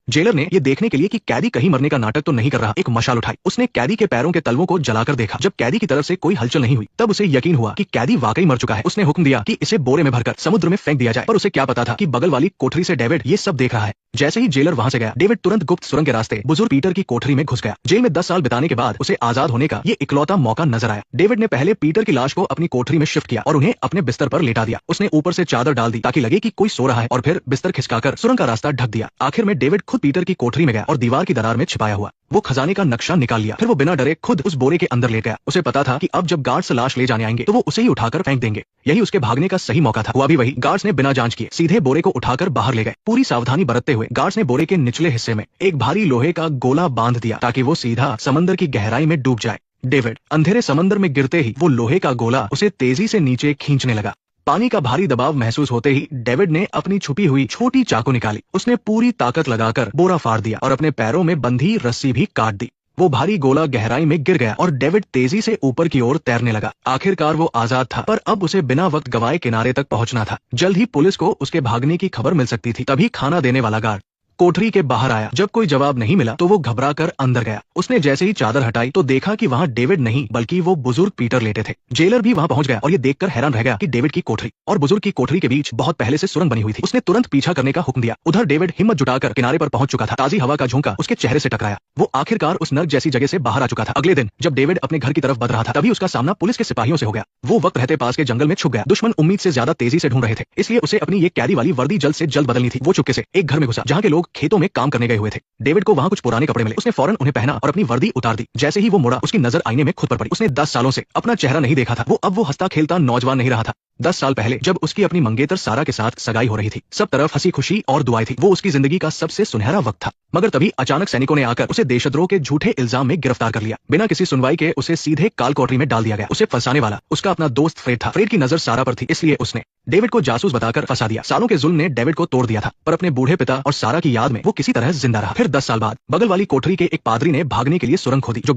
Jailer ने ये देखने के लिए कि कैदी कहीं मरने का नाटक तो नहीं कर रहा, एक मशाल उठाई। उसने कैदी के पैरों के तलवों को जलाकर देखा। जब कैदी की तरफ से कोई हलचल नहीं हुई, तब उसे यकीन हुआ कि कैदी वाकई मर चुका है। उसने हुक्म दिया कि इसे बोरे में भरकर समुद्र में फेंक दिया जाए, पर उसे क्या पता था कि बगल वाली कोठरी से डेविड ये सब देख रहा है। जैसे ही जेलर वहां से गया, डेविड तुरंत गुप्त सुरंग के रास्ते बुजुर्ग पीटर की कोठरी में घुस गया। जेल में 10 साल बिताने के बाद उसे आजाद होने का ये इकलौता मौका नजर आया। डेविड ने पहले पीटर की लाश को अपनी कोठरी में शिफ्ट किया और उन्हें अपने बिस्तर पर लेटा दिया। उसने ऊपर से चादर डाल दी ताकि लगे कि कोई सो रहा है, और फिर बिस्तर खिसकाकर सुरंग का रास्ता ढक दिया। आखिर में डेविड खुद पीटर की कोठरी में गया और दीवार की दरार में छिपाया हुआ वो खजाने का नक्शा निकाल लिया। फिर वो बिना डरे खुद उस बोरे के अंदर ले गया। उसे पता था कि अब जब गार्ड्स लाश ले जाने आएंगे तो वो उसे ही उठाकर फेंक देंगे। यही उसके भागने का सही मौका था। हुआ भी वही। गार्ड्स ने बिना जांच किए सीधे बोरे को उठाकर बाहर ले गए। पूरी सावधानी बरतते हुए गार्ड्स ने बोरे के निचले हिस्से में एक भारी लोहे का गोला बांध दिया ताकि वो सीधा समंदर की गहराई में डूब जाए। डेविड अंधेरे समंदर में गिरते ही वो लोहे का गोला उसे तेजी से नीचे खींचने लगा। पानी का भारी दबाव महसूस होते ही डेविड ने अपनी छुपी हुई छोटी चाकू निकाली। उसने पूरी ताकत लगाकर बोरा फाड़ दिया और अपने पैरों में बंधी रस्सी भी काट दी। वो भारी गोला गहराई में गिर गया और डेविड तेजी से ऊपर की ओर तैरने लगा। आखिरकार वो आजाद था, पर अब उसे बिना वक्त गवाए किनारे तक पहुंचना था। जल्द ही पुलिस को उसके भागने की खबर मिल सकती थी। तभी खाना देने वाला गार्ड कोठरी के बाहर आया। जब कोई जवाब नहीं मिला तो वो घबराकर अंदर गया। उसने जैसे ही चादर हटाई तो देखा कि वहाँ डेविड नहीं बल्कि वो बुजुर्ग पीटर लेटे थे। जेलर भी वहाँ पहुंच गया और ये देखकर हैरान रह गया कि डेविड की कोठरी और बुजुर्ग की कोठरी के बीच बहुत पहले से सुरंग बनी हुई थी। उसने तुरंत पीछा करने का हुक्म दिया। उधर डेविड हिम्मत जुटाकर किनारे पर पहुंच चुका था। ताजी हवा का झोंका उसके चेहरे से टकराया। वो आखिरकार उस नर्क जैसी जगह से बाहर आ चुका था। अगले दिन जब डेविड अपने घर की तरफ बढ़ रहा था, तभी उसका सामना पुलिस के सिपाहियों से हो गया। वो वक्त रहते पास के जंगल में छुप गया। दुश्मन उम्मीद से ज्यादा तेजी से ढूंढ रहे थे, इसलिए उसे अपनी ये कैदी वाली वर्दी जल्द से जल्द बदलनी थी। वो चुपके से एक घर में घुसा जहाँ के लोग खेतों में काम करने गए हुए थे। डेविड को वहाँ कुछ पुराने कपड़े मिले। उसने फौरन उन्हें पहना और अपनी वर्दी उतार दी। जैसे ही वो मुड़ा, उसकी नजर आईने में खुद पर पड़ी। उसने 10 सालों से अपना चेहरा नहीं देखा था। वो हंसता खेलता नौजवान नहीं रहा था। 10 साल पहले जब उसकी अपनी मंगेतर सारा के साथ सगाई हो रही थी, सब तरफ हंसी खुशी और दुआएं थी। वो उसकी जिंदगी का सबसे सुनहरा वक्त था। मगर तभी अचानक सैनिकों ने आकर उसे देशद्रोह के झूठे इल्जाम में गिरफ्तार कर लिया। बिना किसी सुनवाई के उसे सीधे काल कोठरी में डाल दिया गया। उसे फंसाने वाला उसका अपना दोस्त फ्रेड था। फ्रेड की नजर सारा पर थी, इसलिए उसने डेविड को जासूस बताकर फंसा दिया। सालों के जुल्म ने डेविड को तोड़ दिया था, पर अपने बूढ़े पिता और सारा की याद में वो किसी तरह जिंदा रहा। फिर 10 साल बाद बगल वाली कोठरी के एक पादरी ने भागने के लिए सुरंग खोदी, जो